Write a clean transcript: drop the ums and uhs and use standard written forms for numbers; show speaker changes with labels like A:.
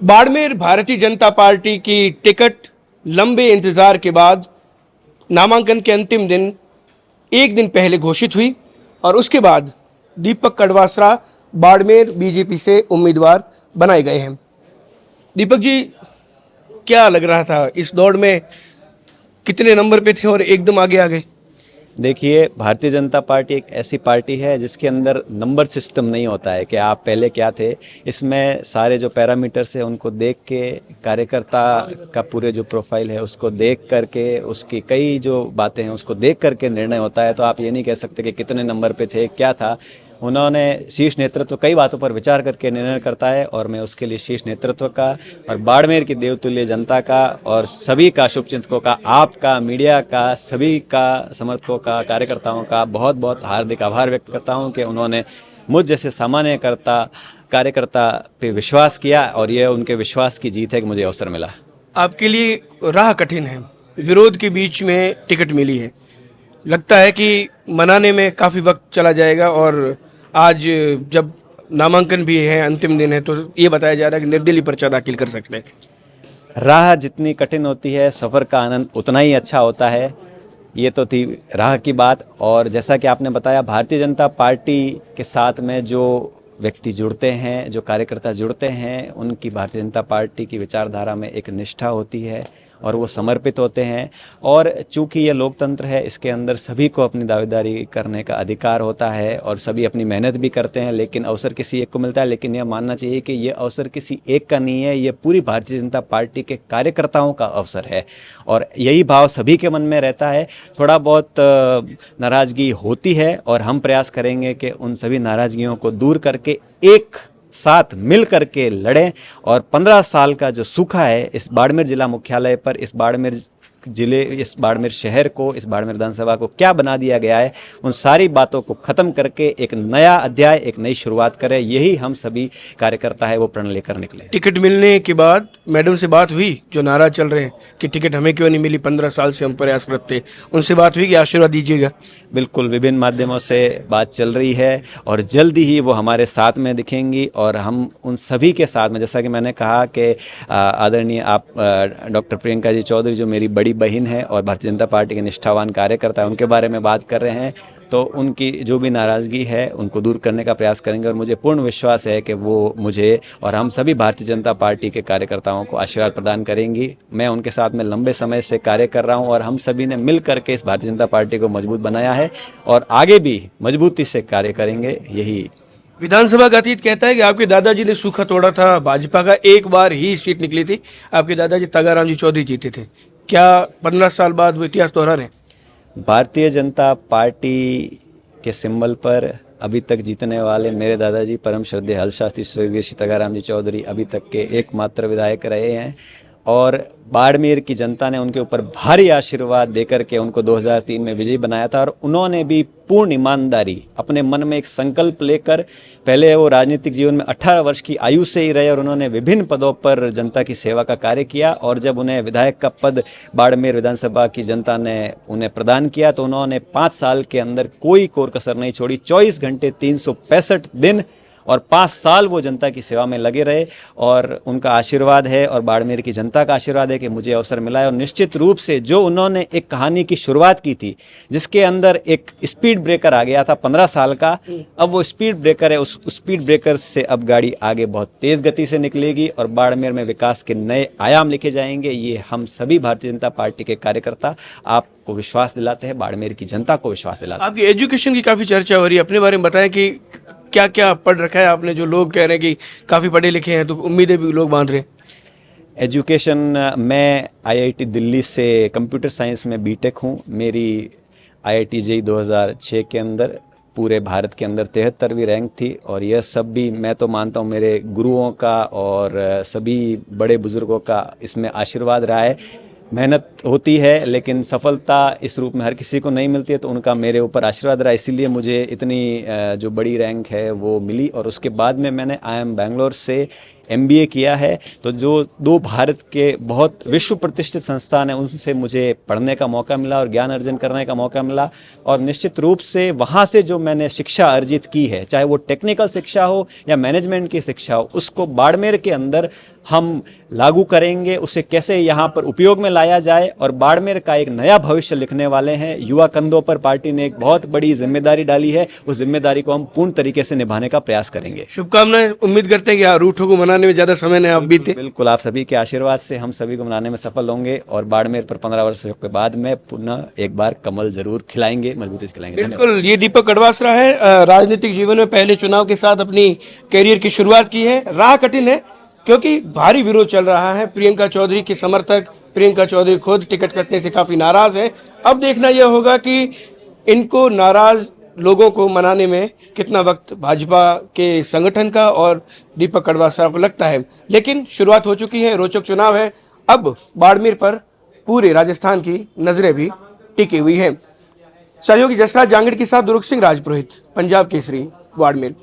A: Barmer Bharatiya Janata party की ticket लंबे इंतजार के बाद नामांकन के अंतिम दिन एक दिन पहले घोषित हुई और उसके बाद दीपक कड़वासरा बाड़मेर बीजेपी से उम्मीदवार बनाए गए हैं। दीपक जी, क्या लग रहा था इस दौड़ में, कितने नंबर पे थे और एकदम आगे आ गए?
B: देखिए, भारतीय जनता पार्टी एक ऐसी पार्टी है जिसके अंदर नंबर सिस्टम नहीं होता है कि आप पहले क्या थे। इसमें सारे जो पैरामीटर्स हैं उनको देख के, कार्यकर्ता का पूरे जो प्रोफाइल है उसको देख करके, उसकी कई जो बातें हैं उसको देख करके निर्णय होता है। तो आप ये नहीं कह सकते कि कितने नंबर पे थे, क्या था। उन्होंने शीर्ष नेतृत्व कई बातों पर विचार करके निर्णय करता है और मैं उसके लिए शीर्ष नेतृत्व का और बाड़मेर की देवतुल्य जनता का और सभी का, शुभचिंतकों का, आपका, मीडिया का, सभी का, समर्थकों का, कार्यकर्ताओं का बहुत बहुत हार्दिक आभार व्यक्त करता हूं कि उन्होंने मुझ जैसे सामान्य कार्यकर्ता पे विश्वास किया और यह उनके विश्वास की जीत है कि मुझे अवसर मिला।
A: आपके लिए राह कठिन है, विरोध के बीच में टिकट मिली है, लगता है कि मनाने में काफ़ी वक्त चला जाएगा और आज जब नामांकन भी है, अंतिम दिन है, तो ये बताया जा रहा है कि निर्दलीय पर्चा दाखिल कर सकते हैं।
B: राह जितनी कठिन होती है, सफ़र का आनंद उतना ही अच्छा होता है। ये तो थी राह की बात। और जैसा कि आपने बताया, भारतीय जनता पार्टी के साथ में जो व्यक्ति जुड़ते हैं, जो कार्यकर्ता जुड़ते हैं, उनकी भारतीय जनता पार्टी की विचारधारा में एक निष्ठा होती है और वो समर्पित होते हैं। और चूंकि ये लोकतंत्र है, इसके अंदर सभी को अपनी दावेदारी करने का अधिकार होता है और सभी अपनी मेहनत भी करते हैं, लेकिन अवसर किसी एक को मिलता है। लेकिन यह मानना चाहिए कि ये अवसर किसी एक का नहीं है, ये पूरी भारतीय जनता पार्टी के कार्यकर्ताओं का अवसर है और यही भाव सभी के मन में रहता है। थोड़ा बहुत नाराज़गी होती है और हम प्रयास करेंगे कि उन सभी नाराज़गियों को दूर करके एक साथ मिल करके लड़ें और 15 साल का जो सूखा है इस बाड़मेर जिला मुख्यालय पर, इस बाड़मेर जिले, इस बाड़मेर शहर को, इस बाड़मेर विधानसभा को क्या बना दिया गया है, उन सारी बातों को ख़त्म करके एक नया अध्याय, एक नई शुरुआत करें। यही हम सभी कार्यकर्ता है वो प्रण लेकर निकले।
A: टिकट मिलने के बाद मैडम से बात हुई, जो नाराज चल रहे हैं कि टिकट हमें क्यों नहीं मिली, 15 साल से हम प्रयासरत थे, उनसे बात हुई कि आशीर्वाद दीजिएगा?
B: बिल्कुल, विभिन्न माध्यमों से बात चल रही है और जल्दी ही वो हमारे साथ में दिखेंगी और हम उन सभी के साथ में, जैसा कि मैंने कहा कि आदरणीय आप डॉक्टर प्रियंका जी चौधरी जो मेरी बड़ी बहन है और भारतीय जनता पार्टी के निष्ठावान कार्यकर्ता है, उनके बारे में बात कर रहे हैं। तो उनकी जो भी नाराज़गी है उनको दूर करने का प्रयास करेंगे और मुझे पूर्ण विश्वास है कि वो मुझे और हम सभी भारतीय जनता पार्टी के कार्यकर्ताओं को आशीर्वाद प्रदान करेंगी। मैं उनके साथ में लंबे समय से कार्य कर रहा हूं और हम सभी ने मिल करके इस भारतीय जनता पार्टी को मजबूत बनाया है और आगे भी मजबूती से कार्य करेंगे। यही
A: विधानसभा का अतीत कहता है कि आपके दादाजी ने सूखा तोड़ा था, भाजपा का एक बार ही सीट निकली थी, आपके दादाजी तगाराम जी चौधरी जीते थे। क्या 15 साल बाद वो इतिहास दोहरा रहे?
B: भारतीय जनता पार्टी के सिंबल पर अभी तक जीतने वाले मेरे दादाजी परम श्रद्धेय हल शास्त्री स्वर्गीय श्री तगाराम जी चौधरी अभी तक के एकमात्र विधायक रहे हैं और बाड़मेर की जनता ने उनके ऊपर भारी आशीर्वाद देकर के उनको 2003 में विजयी बनाया था और उन्होंने भी पूर्ण ईमानदारी अपने मन में एक संकल्प लेकर, पहले वो राजनीतिक जीवन में 18 वर्ष की आयु से ही रहे और उन्होंने विभिन्न पदों पर जनता की सेवा का कार्य किया और जब उन्हें विधायक का पद बाड़मेर विधानसभा की जनता ने उन्हें प्रदान किया तो उन्होंने 5 साल के अंदर कोई कोर कसर नहीं छोड़ी। 24 घंटे 365 दिन और 5 साल वो जनता की सेवा में लगे रहे और उनका आशीर्वाद है और बाड़मेर की जनता का आशीर्वाद है कि मुझे अवसर मिला है। और निश्चित रूप से जो उन्होंने एक कहानी की शुरुआत की थी जिसके अंदर एक स्पीड ब्रेकर आ गया था 15 साल का, अब वो स्पीड ब्रेकर है, उस स्पीड ब्रेकर से अब गाड़ी आगे बहुत तेज़ गति से निकलेगी और बाड़मेर में विकास के नए आयाम लिखे जाएंगे। ये हम सभी भारतीय जनता पार्टी के कार्यकर्ता आपको विश्वास दिलाते हैं, बाड़मेर की जनता को विश्वास दिलाते हैं।
A: आपकी एजुकेशन की काफ़ी चर्चा हो रही है, अपने बारे में बताएं कि क्या क्या पढ़ रखा है आपने, जो लोग कह रहे हैं कि काफ़ी पढ़े लिखे हैं, तो उम्मीदें भी लोग बांध रहे हैं।
B: एजुकेशन, मैं आईआईटी दिल्ली से कंप्यूटर साइंस में बीटेक हूँ। मेरी आईआईटी जेईई 2006 के अंदर पूरे भारत के अंदर 73वीं रैंक थी और यह सब भी मैं तो मानता हूँ मेरे गुरुओं का और सभी बड़े बुजुर्गों का इसमें आशीर्वाद रहा है। मेहनत होती है लेकिन सफलता इस रूप में हर किसी को नहीं मिलती है, तो उनका मेरे ऊपर आशीर्वाद रहा, इसीलिए मुझे इतनी जो बड़ी रैंक है वो मिली। और उसके बाद में मैंने IIM बैंगलोर से MBA किया है। तो जो दो भारत के बहुत विश्व प्रतिष्ठित संस्थान हैं उनसे मुझे पढ़ने का मौका मिला और ज्ञान अर्जन करने का मौका मिला। और निश्चित रूप से वहाँ से जो मैंने शिक्षा अर्जित की है, चाहे वो टेक्निकल शिक्षा हो या मैनेजमेंट की शिक्षा हो, उसको बाड़मेर के अंदर हम लागू करेंगे। उसे कैसे यहाँ पर उपयोग में लाया जाए और बाड़मेर का एक नया भविष्य लिखने वाले हैं। युवा कंधों पर पार्टी ने एक बहुत बड़ी जिम्मेदारी डाली है, उस जिम्मेदारी को हम पूर्ण तरीके से निभाने का प्रयास करेंगे।
A: शुभकामनाएं। उम्मीद करते हैं कि रूठों को मनाने में ज़्यादा समय नहीं आप बीते।
B: बिल्कुल, आप सभी के आशीर्वाद से हम सभी को मनाने में सफल होंगे और बाड़मेर पर 15 वर्षों के बाद में पुनः एक बार कमल जरूर खिलाएंगे, मजबूती से खिलाएंगे।
A: बिल्कुल, ये दीपक कड़वासरा है। राजनीतिक जीवन में पहले चुनाव के साथ अपनी कैरियर की शुरुआत की है। राह कठिन है क्योंकि भारी विरोध चल रहा है। प्रियंका चौधरी के समर्थक, प्रियंका चौधरी खुद टिकट कटने से काफी नाराज है। अब देखना यह होगा कि इनको नाराज लोगों को मनाने में कितना वक्त भाजपा के संगठन का और दीपक कड़वासरा को लगता है। लेकिन शुरुआत हो चुकी है, रोचक चुनाव है। अब बाड़मेर पर पूरे राजस्थान की नजरें भी टिकी हुई है। सहयोगी जसराज जांगड़ के साथ दुर्ग सिंह राजपुरोहित, पंजाब केसरी, बाड़मेर।